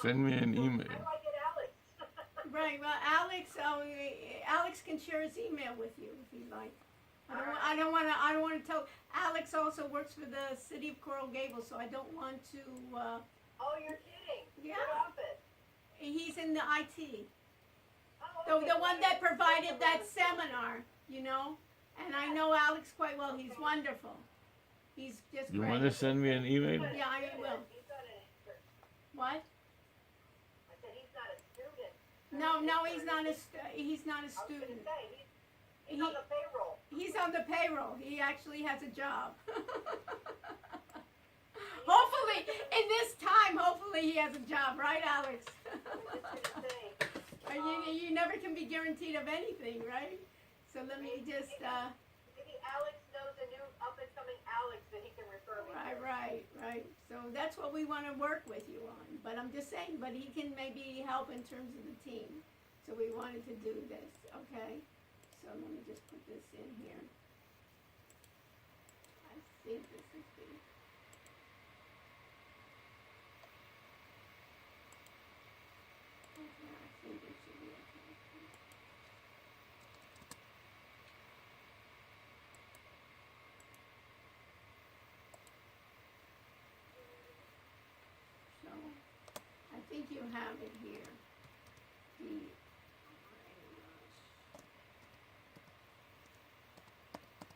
Send me an email. I like it, Alex. Right. Well, Alex can share his email with you if you'd like. I don't want to. I don't want to tell. Alex also works for the city of Coral Gables, so I don't want to. Oh, you're kidding. Yeah. What office? He's in the IT, Oh, okay. the one that provided that seminar. You know, and I know Alex quite well. He's wonderful. He's just You great. want to send me an email? Yeah, I will. He's not an expert. What? I said he's not a student. No, he's not a. He's not a I was going student. to say, he's on the payroll. He's on the payroll. He actually has a job. Hopefully, in this time, hopefully he has a job, right, Alex? You never can be guaranteed of anything, right? So let me just. Maybe Alex knows a new up-and-coming Alex that he can refer me to. Right. So that's what we want to work with you on. But I'm just saying, but he can maybe help in terms of the team. So we wanted to do this, okay? So let me just put this in here. I think this is the. Okay, I think it should be okay. So, I think you have it here.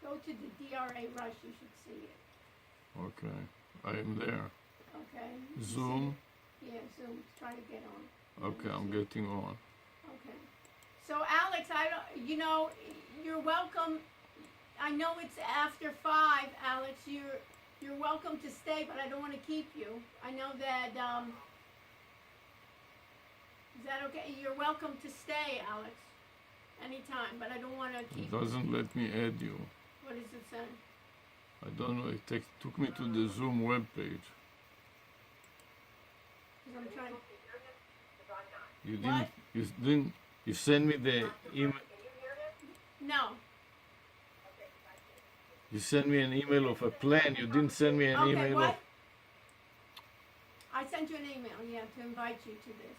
Go to the DRA Rush, you should see it. Okay, I am there. Okay? You Zoom. see it? Yeah, Zoom. Try to get on. Okay, I'm getting on. Okay. So Alex, you're welcome. I know it's after 5, Alex. You're welcome to stay, but I don't want to keep you. I know that. Is that okay? You're welcome to stay, Alex. Anytime, but I don't want to keep It you. doesn't let me add you. What does it say? I don't know. It took me to the Zoom web page. 'Cause I'm trying. You What? didn't. You send me the email. No. You sent me an email of a plan. You didn't send me an Okay, email what? of. I sent you an email, yeah, to invite you to this.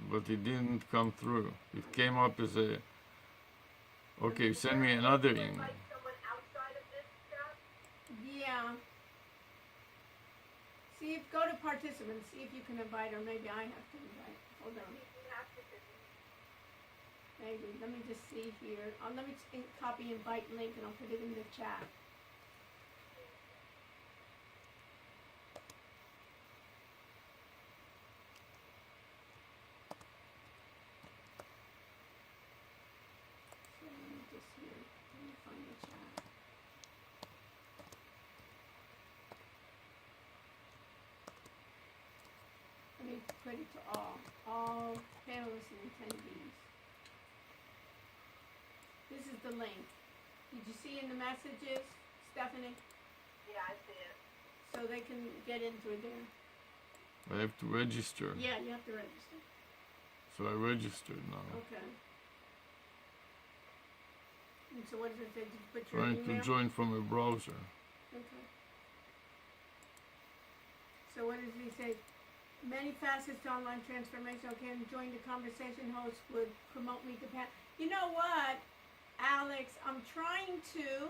But it didn't come through. It came up as a. Okay, send me another email. Someone outside of this stuff? Yeah. Go to participants, see if you can invite, or maybe I have to invite. Hold on. Maybe. Let me just see here. Let me copy invite link and I'll put it in the chat. So let me just here. Let me find the chat. Let me put it to all panelists and attendees. This is the link. Did you see in the messages, Stephanie? Yeah, I see it. So they can get into it there. I have to register. Yeah, you have to register. So I registered now. Okay. And so what does it say? Did you put your Trying email? to join from a browser. Okay. So what does he say? Many facets to online transformation. Okay, and join the conversation host would promote me to Pat. You know what, Alex? I'm trying to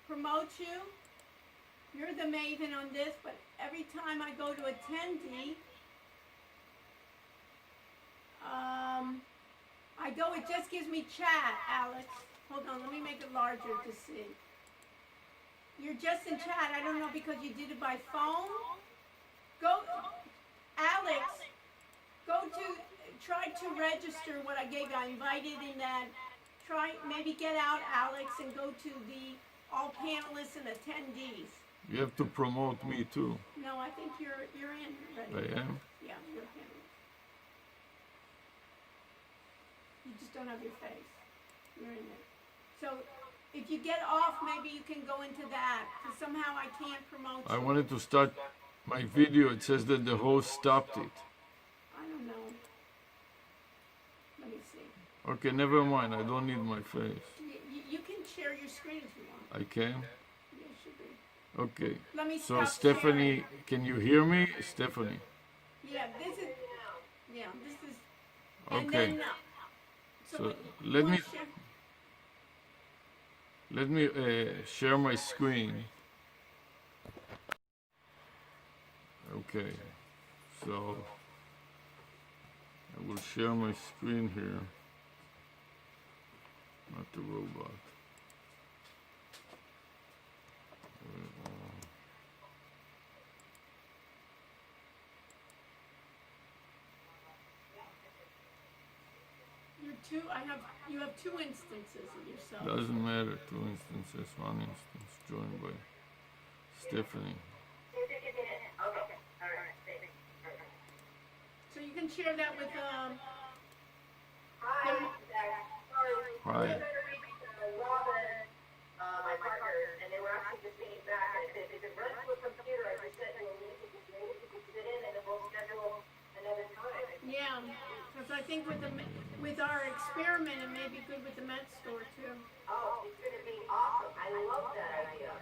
promote you. You're the maven on this, but every time I go to attendee, it just gives me chat, Alex. Hold on, let me make it larger to see. You're just in chat. I don't know because you did it by phone. Go, Alex, try to register what I gave you. I invited in that. Maybe get out, Alex, and go to the all panelists and attendees. You have to promote me too. No, I think you're in already. I am? Yeah, you're a panelist. You just don't have your face. You're in there. So if you get off, maybe you can go into that. Because somehow I can't promote you. I wanted to start my video. It says that the host stopped it. I don't know. Let me see. Okay, never mind. I don't need my face. You can share your screen if you want. I can? Yeah, it should be. Okay. Let me So stop Stephanie, sharing. can you hear me? Stephanie. Yeah, this is. And Okay. then, So we- let we'll me share- let me share my screen. Okay. So I will share my screen here. Not the robot. you have two instances of yourself. Doesn't matter. Two instances. One instance joined by Stephanie. So you can share that with Hi, Then- sorry. Hi. Robin, my partner, and they were actually just getting back, and I said, if it runs to a computer, I just sent you a link, maybe you can sit in, and then we'll schedule another time. yeah, because I think with our experiment, it may be good with the Met store too. Oh, it's gonna be awesome, I love that idea.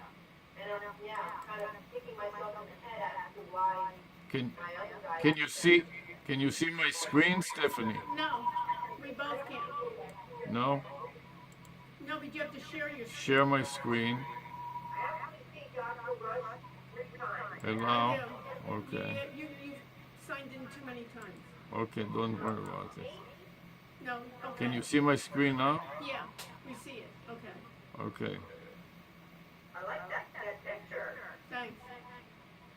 And yeah, kind of kicking myself in the head as to why Can my other guy. can you see my screen, Stephanie? No, we both can't. No? No, but you have to share your. Share my screen. I actually see Joshua Rush 3 times. Allow. Yeah. Okay. You signed in too many times. Okay, don't worry about it. No, okay. Can you see my screen now? Yeah, we see it. Okay, Okay. I like that picture. thanks.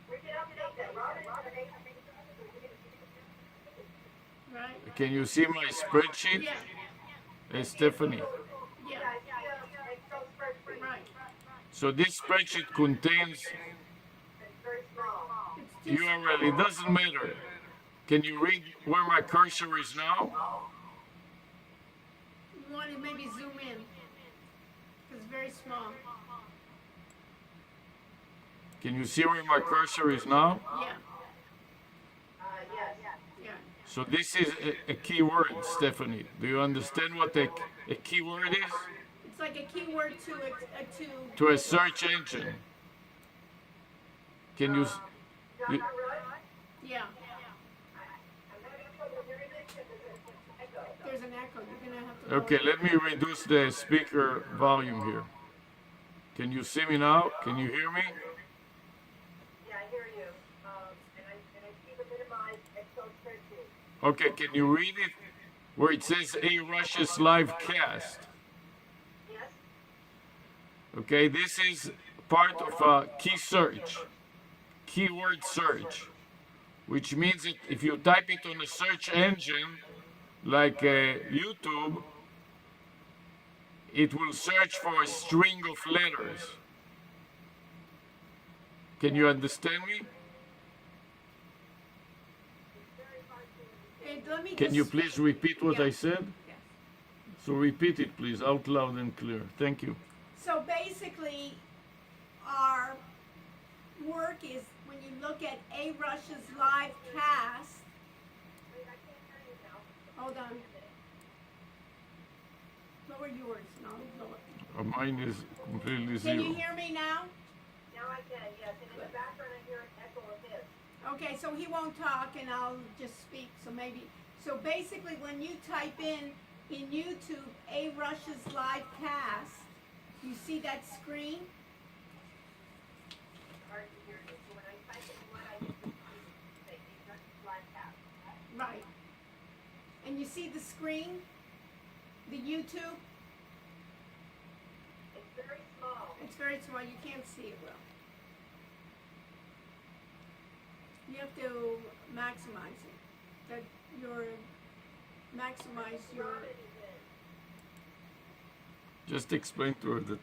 We can update that, Robin. Right? Can you see my spreadsheet? Yeah, Stephanie. yeah, Excel spreadsheet. right. So this spreadsheet contains It's very small. It's just, URL. It doesn't matter. Can you read where my cursor is now? you want to maybe zoom in, because it's very small. Can you see where my cursor is now? Yeah, Yes. yeah. So this is a keyword, Stephanie. Do you understand what a keyword is? It's like a keyword to To a search engine. Can you? Joshua Rush, yeah. I'm having trouble hearing this because there's an echo. There's an echo. You're gonna have to. Okay, let me reduce the speaker volume here. Can you see me now? Can you hear me? Yeah, I hear you. And I see the minimized Excel spreadsheet. Okay, can you read it where it says A Russia's live cast? Yes? Okay, this is part of a key search, keyword search, which means that if you type it on a search engine like YouTube, it will search for a string of letters. Can you understand me? Hey, let me Can just, you please repeat what I Yeah. said? Yes. So repeat it, please, out loud and clear. Thank you. So basically, our work is when you look at A Rush's live cast. Hold on. Lower yours, and I'll lower. Mine is completely Can zero. you hear me now? Now I can, yes. And in the background, I hear an echo of his. Okay, so he won't talk and I'll just speak. So basically, when you type in YouTube A Rush's live cast, you see that screen? Hard to hear you. So when I type in what I need to say, just live cast. Right. And you see the screen? The YouTube? It's very small. It's very small. You can't see it well. You have to maximize it. That maximize your. Just explain to her the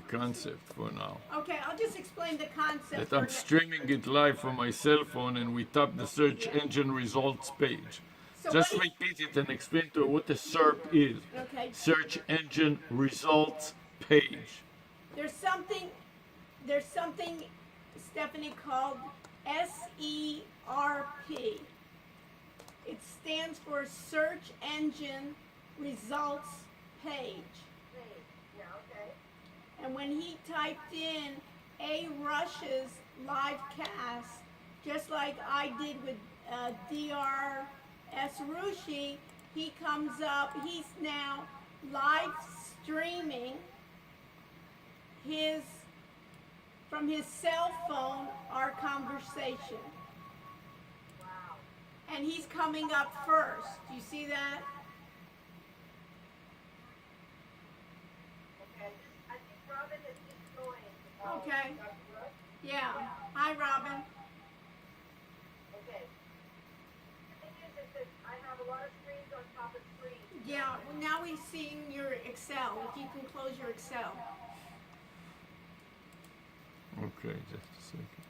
concept for now. Okay, I'll just explain the concept. That for I'm the- streaming it live from my cell phone and we tap the search engine results page. So Just what repeat it and explain to her what a SERP is. Okay. Search engine results page. There's something, Stephanie, called SERP. It stands for Search Engine Results Page. Yeah, okay. And when he typed in A Rush's live cast, just like I did with Esrushi, he comes up, he's now live streaming his from his cell phone our conversation. Wow. And he's coming up first. Do you see that? Okay. I think Robin is just joined. Okay. Dr. Rush? Yeah. Hi, Robin. Okay. The thing is that I have a lot of screens on top of screens. Yeah, well, now we're seeing your Excel. If you can close your Excel. Okay, just a second.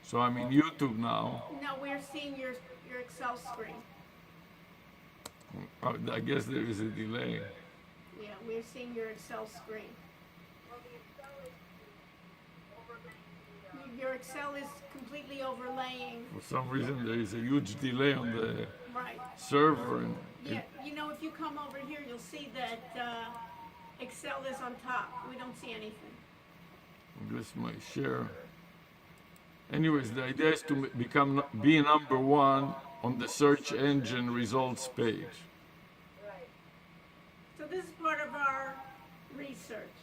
So I'm in YouTube now. No, we're seeing your Excel screen. I guess there is a delay. Yeah, we're seeing your Excel screen. Well, the Excel is overlaying the, Your Excel is completely overlaying. For some reason, there is a huge delay on the Right. server. And Yeah, you know, if you come over here, you'll see that Excel is on top. We don't see anything. this my share. Anyways, the idea is to be number one on the search engine results page. right. So this is part of our research.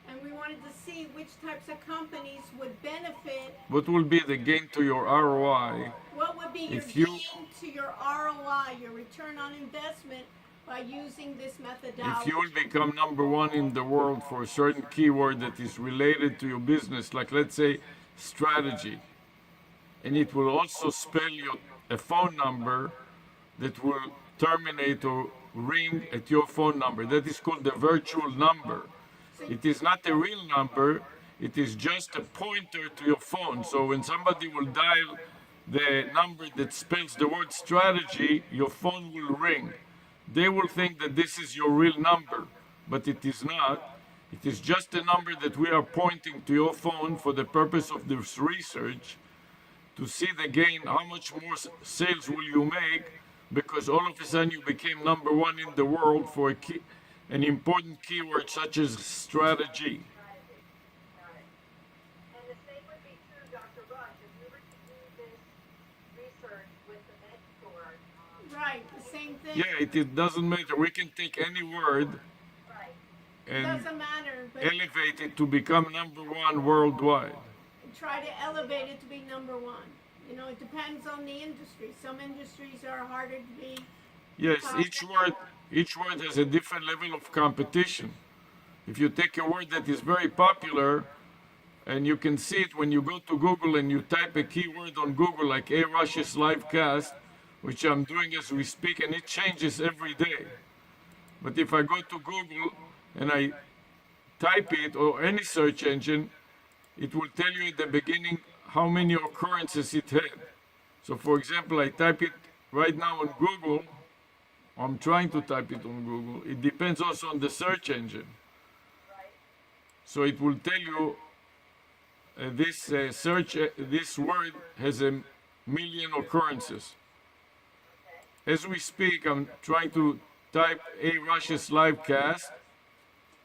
And we wanted to see which types of companies would benefit. What will be the gain to your ROI What would be your If you- gain to your ROI, your return on investment, by using this methodology? if you will become number one in the world for a certain keyword that is related to your business, like let's say strategy, and it will also spell you a phone number that will terminate or ring at your phone number. That is called the virtual number. It is not a real number, it is just a pointer to your phone. So when somebody will dial the number that spells the word strategy, your phone will ring. They will think that this is your real number, but it is not. It is just a number that we are pointing to your phone for the purpose of this research to see the gain, how much more sales will you make, because all of a sudden you became number one in the world for an important keyword such as strategy. Got it. And the same would be true, Dr. Rush, if we were to do this research with the med store. Right, the same thing. Yeah, it doesn't matter. We can take any word Right. and Doesn't matter, but elevate it to become number one worldwide. try to elevate it to be number one. You know, it depends on the industry. Some industries are harder to be. Yes, each word has a different level of competition. If you take a word that is very popular, and you can see it when you go to Google and you type a keyword on Google like A Rush's Livecast, which I'm doing as we speak, and it changes every day. But if I go to Google and I type it, or any search engine, it will tell you at the beginning how many occurrences it had. So for example, I type it right now on Google. I'm trying to type it on Google. It depends also on the search engine. Right. So it will tell you this word has 1 million occurrences. As we speak, I'm trying to type A Rush's Livecast,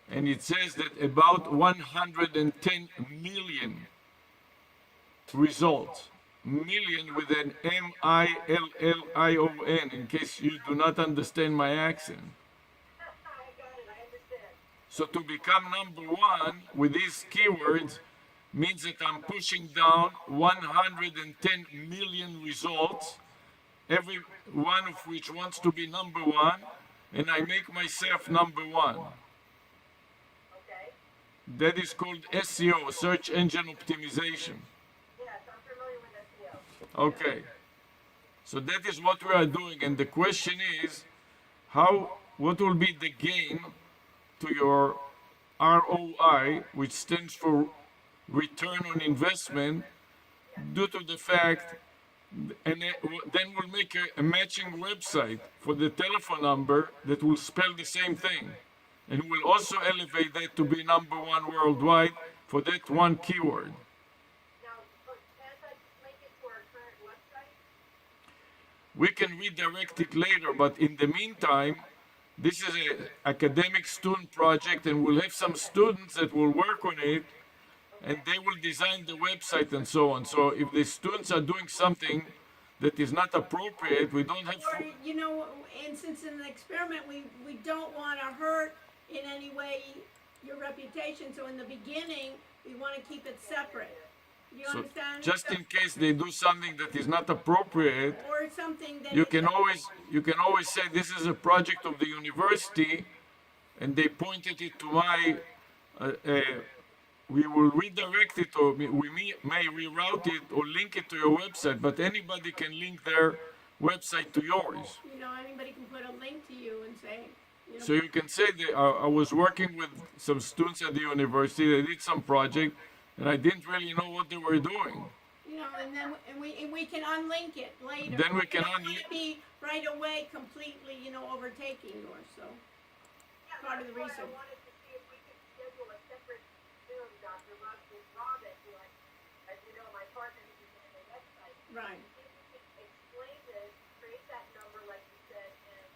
and it says that about 110 million results. Million with an M-I-L-L-I-O-N, in case you do not understand my accent. I got it, I understand. So to become number one with these keywords means that I'm pushing down 110 million results, every one of which wants to be number one, and I make myself number one. Okay. That is called SEO, search engine optimization. Yes, I'm familiar with SEO. Okay. So that is what we are doing, and the question is, what will be the gain to your ROI, which stands for return on investment, due to the fact, and then we'll make a matching website for the telephone number that will spell the same thing, and we'll also elevate that to be number one worldwide for that one keyword. Now, can't I link it to our current website? We can redirect it later, but in the meantime, this is an academic student project, and we'll have some students that will work on it, and they will design the website and so on. So if the students are doing something that is not appropriate, we don't have. Or, you know, and since in an experiment, we don't want to hurt in any way your reputation, so in the beginning, we want to keep it separate. You So understand? just in case they do something that is not appropriate, Or something that you can always say this is a project of the university, and they pointed it to my. We will redirect it, or may reroute it or link it to your website. But anybody can link their website to yours. you know, anybody can put a link to you and say, you know, So you can say that I was working with some students at the university. They did some project, and I didn't really know what they were doing. you know, and then we can unlink it later. Then we can don't want unlink- to be right away completely, you know, overtaking yours. So part of the That's why I research. wanted to see if we could schedule a separate Zoom, Dr. Russ, with Robin, who as you know, my partner who's in the website. Right. See if we could explain this, create that number like you said, and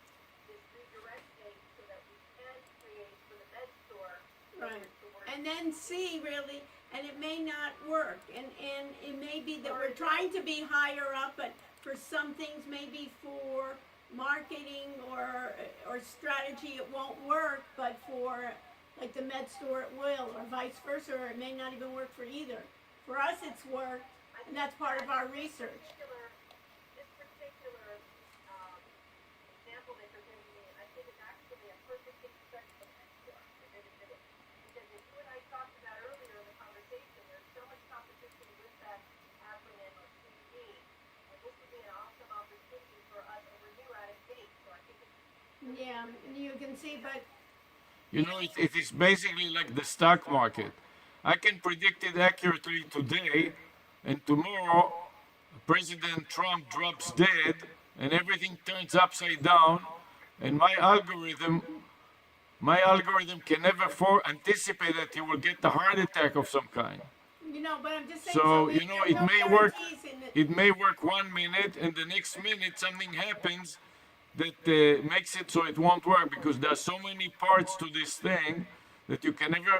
just redirect things so that we can create for the med store. Right. to work. And then see really, and it may not work, and it may be that we're trying to be higher up, but for some things, maybe for marketing or strategy, it won't work, but for like the med store, it will, or vice versa, or it may not even work for either. For us, it's worked, and that's part of our research. This particular example that you're giving me, I think is actually a perfect expression of med store. Because as you and I talked about earlier in the conversation, there's so much competition with that acronym of CD, and this would be an awesome opportunity for us, and we're new out of gate, so I think it's Yeah, and you can see, but You know, it is basically like the stock market. I can predict it accurately today, and tomorrow President Trump drops dead, and everything turns upside down, and my algorithm can never anticipate that he will get a heart attack of some kind. you know, but I'm just saying. So maybe you know, there's it no may work. guarantees in it. It may work 1 minute, and the next minute something happens that makes it so it won't work, because there are so many parts to this thing that you can never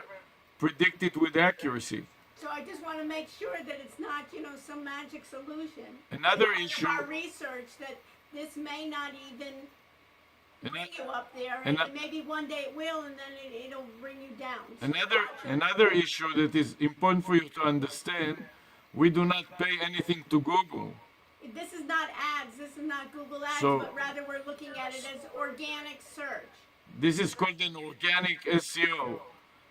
predict it with accuracy. So I just want to make sure that it's not, you know, some magic solution. Another Part of issue. our research that this may not even and bring that- you up there, and and that- maybe one day it will, and then it'll bring you down. So Another issue that is important for you to understand, we do not pay anything to Google. This is not ads. This is not Google Ads, So- but rather we're looking at it as organic search. This is called an organic SEO.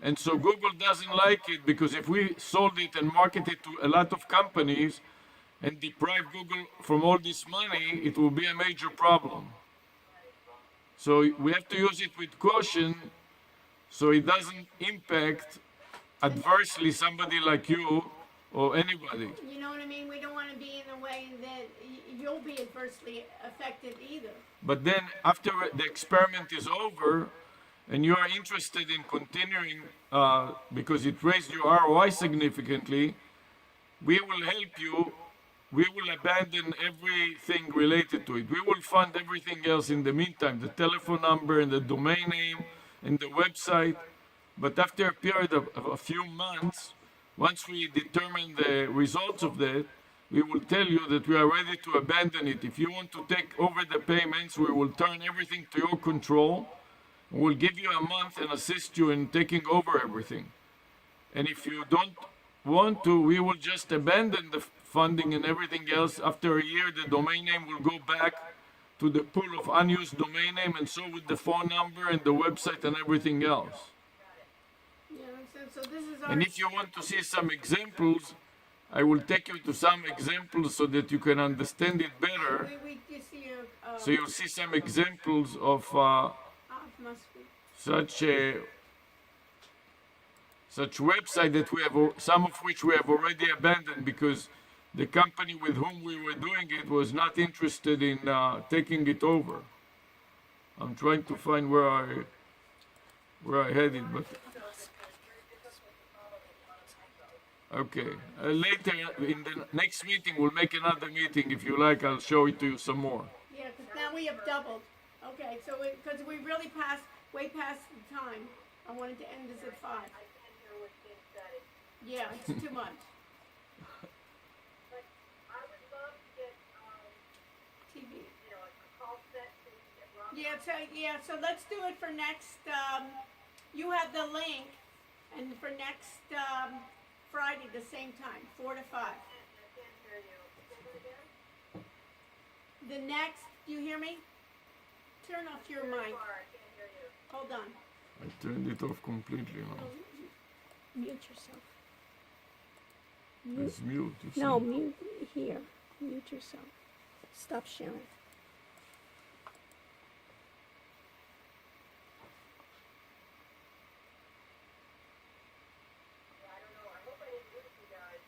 And so Google doesn't like it, because if we sold it and marketed to a lot of companies and deprive Google from all this money, it will be a major problem. So we have to use it with caution so it doesn't impact adversely somebody like you or anybody. You know what I mean? We don't want to be in a way that you'll be adversely affected either. But then after the experiment is over and you are interested in continuing because it raised your ROI significantly, we will help you. We will abandon everything related to it. We will fund everything else in the meantime, the telephone number and the domain name and the website. But after a period of a few months, once we determine the results of that, we will tell you that we are ready to abandon it. If you want to take over the payments, we will turn everything to your control. We'll give you a month and assist you in taking over everything. And if you don't want to, we will just abandon the funding and everything else. After a year, the domain name will go back to the pool of unused domain name, and so with the phone number and the website and everything else. You know, so this is our. And if you want to see some examples, I will take you to some examples so that you can understand it better. we just see your. So you'll see some examples of Must be. such website that we have, some of which we have already abandoned because the company with whom we were doing it was not interested in taking it over. I'm trying to find where I had it, but okay. Later in the next meeting, we'll make another meeting. If you like, I'll show it to you some more. Yeah, because now we have doubled. Okay, so because we really passed, way past the time. I wanted to end this at 5. I can't hear what's being said. Yeah, it's too much. But I would love to get, TV. you know, a call set so we can get Rob. So let's do it for next, you have the link, and for next, Friday, the same time, 4 to 5. I can't hear you. Say that again? The next, do you hear me? Turn off your Very mic. far, I can't hear you. Hold on. I turned it off completely now. Mute yourself. It's mute. You see? No, mute here. Mute yourself. Stop sharing. Yeah, I don't know. I hope I didn't lose you guys.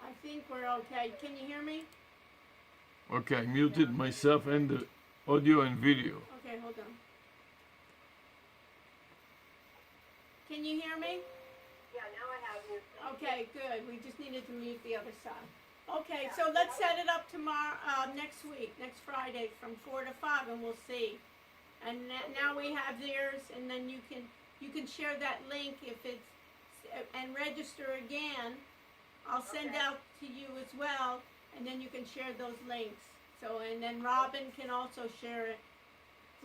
I think we're okay. Can you hear me? Okay, I muted myself and the audio and video. Okay, hold on. Can you hear me? Yeah, now I have you. Thank Okay, good. We just needed to mute the other side. Okay, so let's set it up tomorrow, next week, next Friday, from 4 to 5, and we'll see. And now we have theirs, and then you can share that link if it's and register again. I'll send Okay. out to you as well, and then you can share those links. So, and then Robin can also share it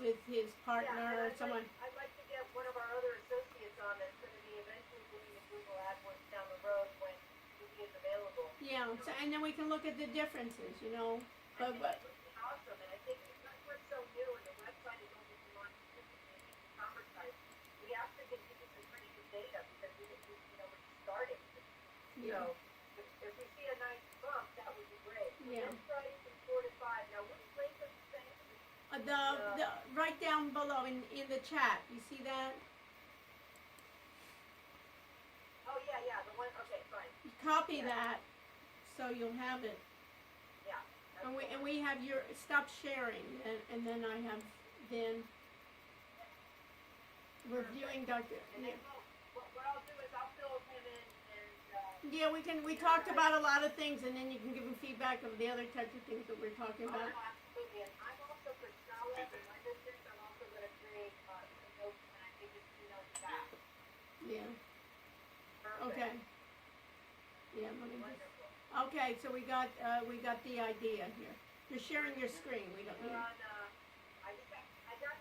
with his partner or someone. I'd like to get one of our other associates on that's going to be eventually doing the Google AdWords down the road when he is available. Yeah, so, and then we can look at the differences, you know. I But think it would be awesome, and I think because we're so new and the website is only been launched recently, the e-commerce site, we actually can give you some pretty good data because we're just starting. yeah, So if we see a nice bump, that would be great. Yeah. Next Friday from 4 to 5. Now, which link are you saying? the right down below in the chat, you see that? Oh, yeah, the one, okay, fine. Copy that, so you'll have it. Yeah. that's And the one. we have your stop sharing, and then I have then reviewing Dr. And then what I'll do is I'll fill him in and, Yeah, we talked about a lot of things, and then you can give them feedback of the other types of things that we're talking about. absolutely. And I'm also for scholars and my business, I'm also going to create some notes and I can just email you back. Yeah. Perfect. Okay. Yeah. Let me just, Wonderful. okay. So we got the idea here. You're sharing your screen. We don't. We're Yeah. on, I got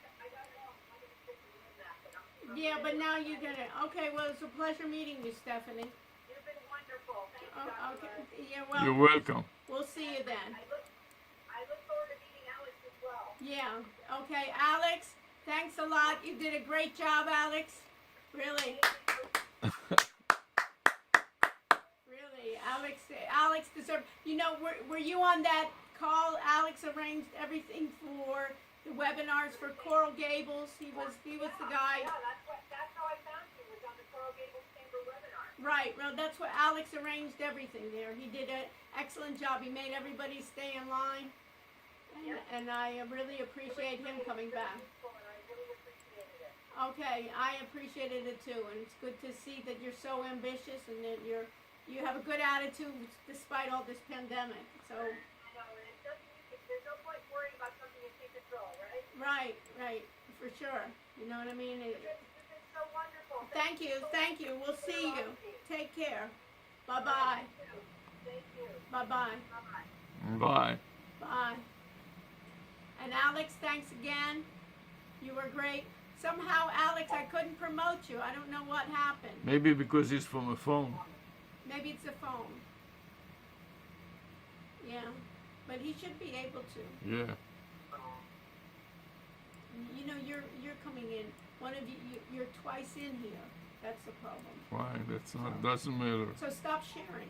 it all. I'm going to stick to doing that, but I'm Yeah, but now you get it. Okay. Well, it's a pleasure meeting you, Stephanie. You've been wonderful. Thank you, Oh, Dr. okay. Rose. Yeah. Well, You're welcome. we'll see you then. I look forward to meeting Alex as well. Yeah. Okay, Alex. Thanks a lot. You did a great job, Alex. Really. Really, Alex deserved. You know, were you on that call? Alex arranged everything for the webinars for Coral Gables. He was the guy. Yeah, that's how I found you, was on the Coral Gables Chamber webinar. Right. Well, that's what Alex arranged everything there. He did an excellent job. He made everybody stay in line, and I really appreciate him coming back. And I really appreciated it. Okay, I appreciated it too, and it's good to see that you're so ambitious and that you have a good attitude despite all this pandemic. So, I know, and it doesn't, there's no point worrying about something you can't control, right? right, for sure. You know what I mean? You've been so wonderful. Thank you. We'll see you. Take care. Bye-bye. Thank you. Bye-bye. Bye-bye. Bye. Bye. And Alex, thanks again. You were great. Somehow, Alex, I couldn't promote you. I don't know what happened. Maybe because it's from a phone. Maybe it's the phone. Yeah, but he should be able to. Yeah. You know, you're coming in. One of you're twice in here. That's the problem. Fine. That's not. Doesn't matter. So stop sharing.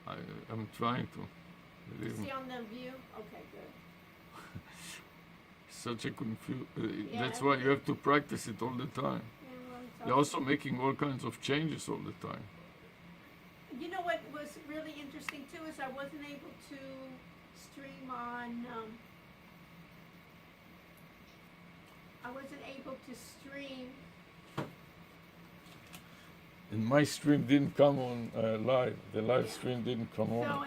I'm trying to. Believe me. See on the view. Okay, good. Such a confuse. Yeah. That's why you have to practice it all the time. Yeah, well, it's They're also making all kinds of changes all the time. You know what was really interesting too is I wasn't able to stream on. I wasn't able to stream. And my stream didn't come on live. The live stream didn't come on. So